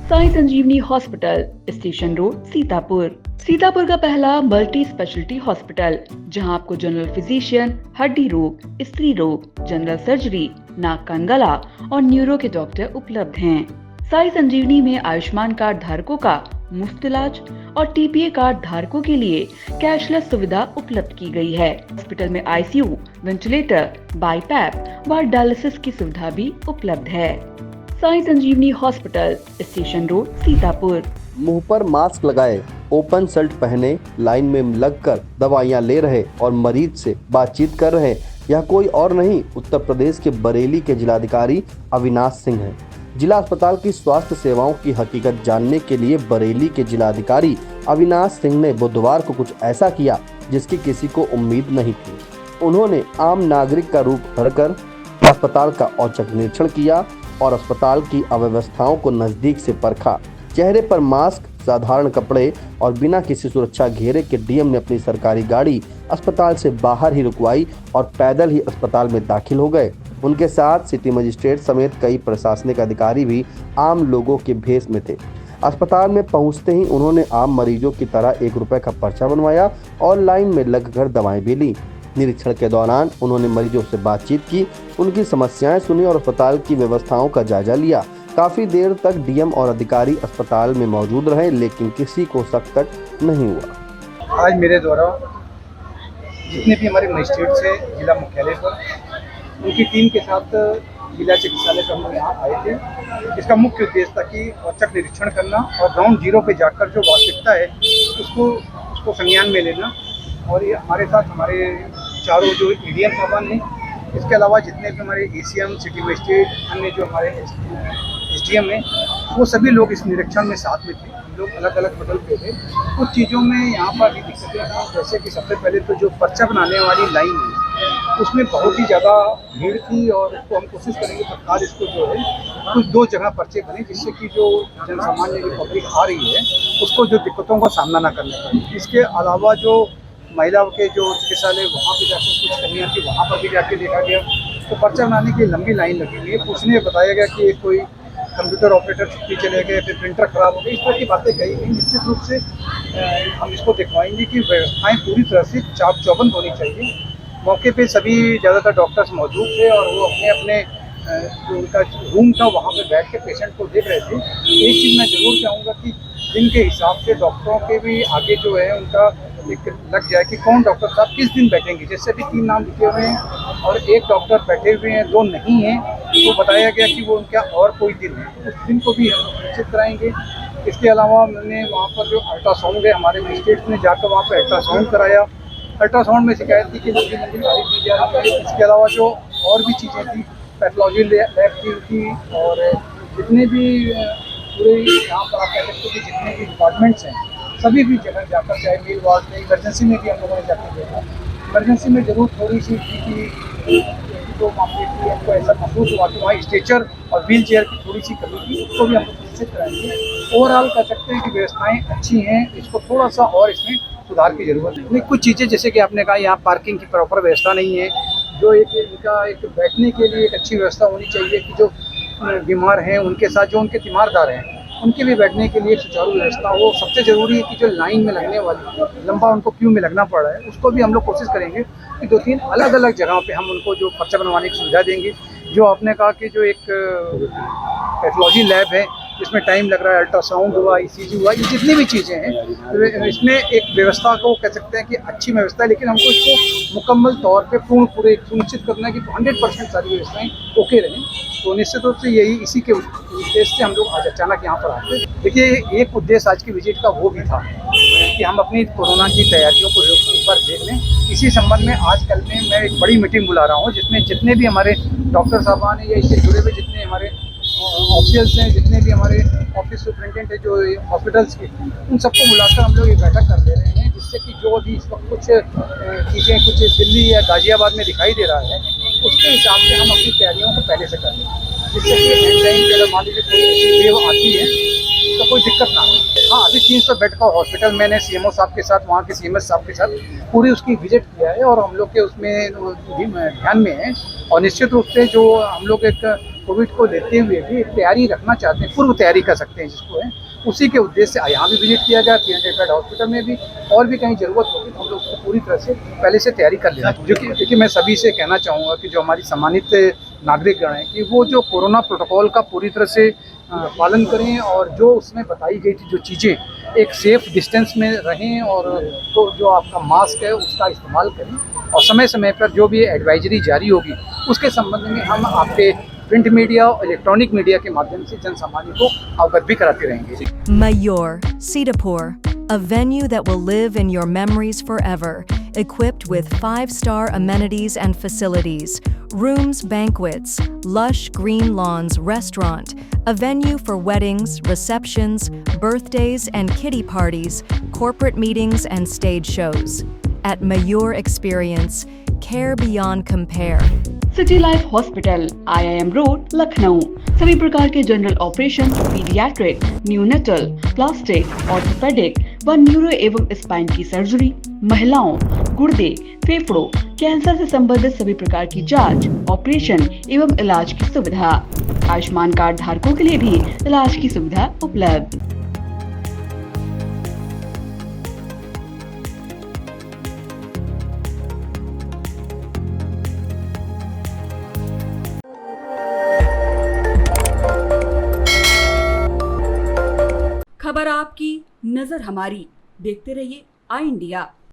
Sai Sanjeevani hospital, station road, Sitapur. Sitapur का पहला multi speciality hospital, जहां आपको जनरल फिजिशियन, हड्डी रोग, स्त्री रोग, जनरल सर्जरी, नाक कान गला और न्यूरो के डॉक्टर उपलब्ध हैं। साई संजीवनी में आयुष्मान कार्ड धारकों का मुफ्त इलाज और टीपीए कार्ड धारकों के लिए कैशलेस सुविधा उपलब्ध की गई है। हॉस्पिटल में आईसीयू, वेंटिलेटर, बाईपैप व डायलिसिस की सुविधा भी उपलब्ध है। Sai Sanjeevani hospital, station road, Sitapur. मुंह पर मास्क लगाए, ओपन शर्ट पहने, लाइन में लगकर दवाइयां ले रहे और मरीज से बातचीत कर रहे, यह कोई और नहीं उत्तर प्रदेश के बरेली के जिलाधिकारी अविनाश सिंह हैं। जिला अस्पताल की स्वास्थ्य सेवाओं की हकीकत जानने के लिए बरेली के जिलाधिकारी अविनाश सिंह ने बुधवार को कुछ ऐसा किया जिसकी किसी को उम्मीद नहीं थी। उन्होंने आम नागरिक का रूप धरकर अस्पताल का औचक निरीक्षण किया और अस्पताल की अव्यवस्थाओं को नजदीक से परखा। चेहरे पर मास्क, साधारण कपड़े और बिना किसी सुरक्षा घेरे के डीएम ने अपनी सरकारी गाड़ी अस्पताल से बाहर ही रुकवाई और पैदल ही अस्पताल में दाखिल हो गए। उनके साथ सिटी मजिस्ट्रेट समेत कई प्रशासनिक अधिकारी भी आम लोगों के भेष में थे। अस्पताल में पहुंचते ही उन्होंने आम मरीजों की तरह ₹1 का पर्चा बनवाया और लाइन में लगकर दवाएं भी ली। निरीक्षण के दौरान उन्होंने मरीजों से बातचीत की, उनकी समस्याएं सुनी और अस्पताल की व्यवस्थाओं का जायजा लिया। काफी देर तक डीएम और अधिकारी अस्पताल में मौजूद रहे, लेकिन किसी को शक तक नहीं हुआ। आज मेरे द्वारा जितने भी हमारे मजिस्ट्रेट से जिला मुख्यालय पर उनकी टीम के साथ जिला चिकित्सालय पर हम लोग यहाँ आए थे। इसका मुख्य उद्देश्य था कि औचक निरीक्षण करना और ग्राउंड जीरो पे जाकर जो वास्तविकता है उसको संज्ञान में लेना। और ये हमारे साथ हमारे चारों जो एडीएम साहबान हैं, इसके अलावा जितने भी हमारे एसीएम, सिटी मजिस्ट्रेट, अन्य जो हमारे एसडीएम हैं, वो सभी लोग इस निरीक्षण में साथ में थे। हम लोग अलग अलग बदल पे थे। कुछ चीज़ों में यहाँ पर भी दिक्कतें थी, जैसे कि सबसे पहले तो जो पर्चा बनाने वाली लाइन है उसमें बहुत ही ज़्यादा भीड़ थी और इसको हम कोशिश करेंगे सरकार इसको जो है कुछ 2 जगह पर्चे बने, जिससे कि जो जनसामान्य जो पब्लिक आ रही है उसको जो दिक्कतों का सामना ना करना पड़े। इसके अलावा जो महिलाओं के जो चिकित्सालय वहाँ पे जाकर कुछ कमियाँ थी, वहाँ पर भी जाके देखा गया तो पर्चा बनाने की लंबी लाइन लगी हुई है। पूछने बताया गया कि कोई कंप्यूटर ऑपरेटर छुट्टी चले गए, फिर प्रिंटर खराब हो गई, इस तरह की बातें कही गई। निश्चित रूप से हम इसको दिखवाएंगे कि व्यवस्थाएं पूरी तरह से चाक चौबंद होनी चाहिए। मौके पे सभी ज़्यादातर डॉक्टर्स मौजूद थे और वो अपने अपने जो उनका रूम था वहाँ पे बैठ के पेशेंट को देख रहे थे। एक चीज़ मैं ज़रूर चाहूँगा कि दिन के हिसाब से डॉक्टरों के भी आगे जो है उनका एक लग जाए कि कौन डॉक्टर साहब किस दिन बैठेंगे। जैसे भी 3 नाम लिखे हुए हैं और 1 डॉक्टर बैठे हुए हैं, 2 नहीं हैं, तो बताया गया कि वो उनका और कोई दिन है, उस दिन को भी हम निश्चित कराएंगे। इसके अलावा मैंने वहाँ पर जो अल्ट्रासाउंड है, हमारे मजिस्ट्रेट ने जाकर वहाँ पर अल्ट्रासाउंड कराया। अल्ट्रासाउंड में शिकायत थी कि लंबी लंबी तारीख दी जा रही है। इसके अलावा जो और भी चीज़ें थी, पैथोलॉजी लैब थी और जितने भी पूरे यहाँ पर आप कह सकते हो कि जितने भी डिपार्टमेंट्स हैं सभी भी जगह जाकर, चाहे मेल वार्ड में, इमरजेंसी में भी हम लोगों ने जाकर देखा। इमरजेंसी में जरूर थोड़ी सी थी तो मामले की हमको ऐसा महसूस हुआ कि वहाँ स्ट्रेचर और व्हील चेयर की थोड़ी सी कमी थी, उसको भी हम लोग निश्चित कराएंगे। ओवरऑल कह सकते हैं कि व्यवस्थाएँ अच्छी हैं, इसको थोड़ा सा और इसमें सुधार की जरूरत है। नहीं, कुछ चीज़ें जैसे कि आपने कहा यहाँ पार्किंग की प्रॉपर व्यवस्था नहीं है, जो इनका एक बैठने के लिए एक अच्छी व्यवस्था होनी चाहिए कि जो बीमार हैं उनके साथ जो उनके तीमारदार हैं उनके भी बैठने के लिए सुचारू व्यवस्था हो। सबसे ज़रूरी है कि जो लाइन में लगने वाली लंबा उनको क्यू में लगना पड़ रहा है, उसको भी हम लोग कोशिश करेंगे कि 2-3 अलग अलग जगहों पे हम उनको जो पर्चा बनवाने की सुविधा देंगे। जो आपने कहा कि जो एक पैथोलॉजी लैब है जिसमें टाइम लग रहा है, अल्ट्रासाउंड हुआ, ईसीजी हुआ, ये जितनी भी चीज़ें हैं इसमें एक व्यवस्था को कह सकते हैं कि अच्छी व्यवस्था है, लेकिन हमको इसको मुकम्मल तौर पे पूरे सुनिश्चित करना है कि 100% सारी व्यवस्थाएं ओके रहें। तो निश्चित रूप से यही इसी के उद्देश्य से हम लोग आज अचानक यहाँ पर आते हैं। देखिए, एक उद्देश्य आज की विजिट का वो भी था कि हम अपनी कोरोना की तैयारियों को एक बार देख लें। इसी संबंध में आजकल में मैं एक बड़ी मीटिंग बुला रहा हूँ जिसमें जितने भी हमारे डॉक्टर साहबान हैं या इससे जुड़े हुए जितने हमारे ऑफिशियल्स हैं, जितने भी हमारे ऑफिस सुपरिटेंडेंट हैं जो हॉस्पिटल्स के, उन सबको बुलाकर हम लोग एक बैठक कर ले रहे हैं, जिससे कि जो भी इस वक्त कुछ चीज़ें कुछ दिल्ली या गाजियाबाद में दिखाई दे रहा है उसके हिसाब से हम अपनी तैयारियों को पहले से कर लें, जिससे कि एंड अगर मान लीजिए कोई ऐसी वेव आती है तो कोई दिक्कत ना हो। हाँ, अभी 300 बेड का हॉस्पिटल मैंने सीएमओ साहब के साथ, वहाँ के सीएमएस साहब के साथ पूरी उसकी विजिट किया है और हम लोग के उसमें ध्यान में है। और निश्चित रूप से जो हम लोग एक कोविड को लेते हुए भी एक तैयारी रखना चाहते हैं, पूर्व तैयारी कर सकते हैं जिसको है, उसी के उद्देश्य से यहाँ भी विजिट किया गया 300 बेड हॉस्पिटल में भी, और भी कहीं ज़रूरत होगी तो हम लोग उसको पूरी तरह से पहले से तैयारी कर लेना। जो कि देखिए मैं सभी से कहना चाहूँगा कि जो हमारी सम्मानित नागरिकगण हैं कि वो जो कोरोना प्रोटोकॉल का पूरी तरह से पालन करें, और जो उसमें बताई गई थी जो चीज़ें, एक सेफ डिस्टेंस में रहें, और तो जो आपका मास्क है उसका इस्तेमाल करें, और समय समय पर जो भी एडवाइजरी जारी होगी उसके संबंध में हम आपके प्रिंट मीडिया और इलेक्ट्रॉनिक मीडिया के माध्यम से जन सामान्य को अवगत भी कराते रहेंगे। Mayur, Sitapur, a venue that will live in your memories forever, equipped with 5-star amenities and facilities, rooms, banquets, lush green lawns, restaurant, a venue for weddings, receptions, birthdays and kiddie parties, corporate meetings and stage shows. At Mayur Experience, care beyond compare. City life hospital, IIM road, Lucknow. सभी प्रकार के general operation, paediatric, neonatal, plastic, orthopaedic व neuro एवं spine की surgery, महिलाओं, गुर्दे, फेफड़ों, cancer से संबंधित सभी प्रकार की जांच, ऑपरेशन एवं इलाज की सुविधा। आयुष्मान कार्ड धारकों के लिए भी इलाज की सुविधा उपलब्ध। खबर आपकी, नजर हमारी। देखते रहिए आई इंडिया।